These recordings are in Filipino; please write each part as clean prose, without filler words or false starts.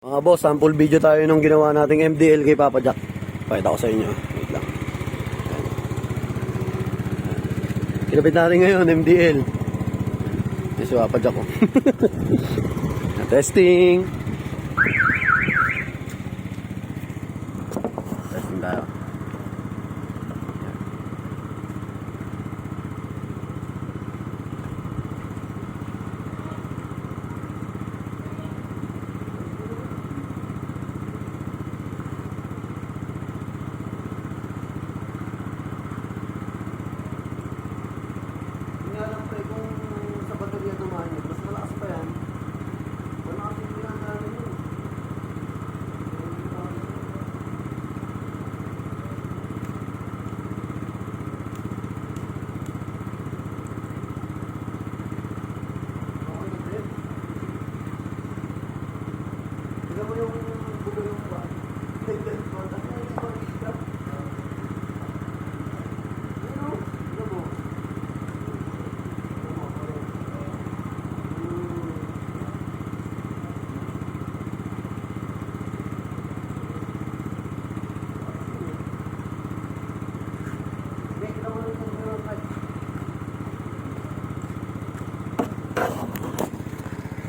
Mga boss, sample video tayo nung ginawa nating MDL kay Papa Jack. Pakita ko sa inyo. Wait lang. Kinapit natin ngayon, MDL. Ito si Papa Jack ko. Testing. Testing tayo.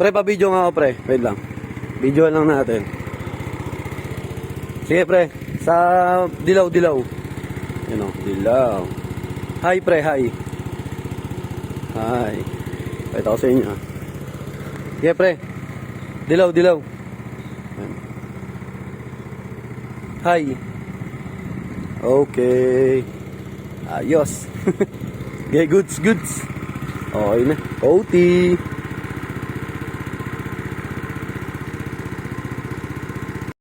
Pre, pa-video nga ako, pre. Wait lang. Video lang natin. Sige, pre. Sa dilaw-dilaw. Yun o, dilaw. Hi, pre, hi. Hi. Pakita ko sa inyo. Sige, pre. Dilaw-dilaw. Hi. Okay. Ayos. Okay, goods. Okay na. OT.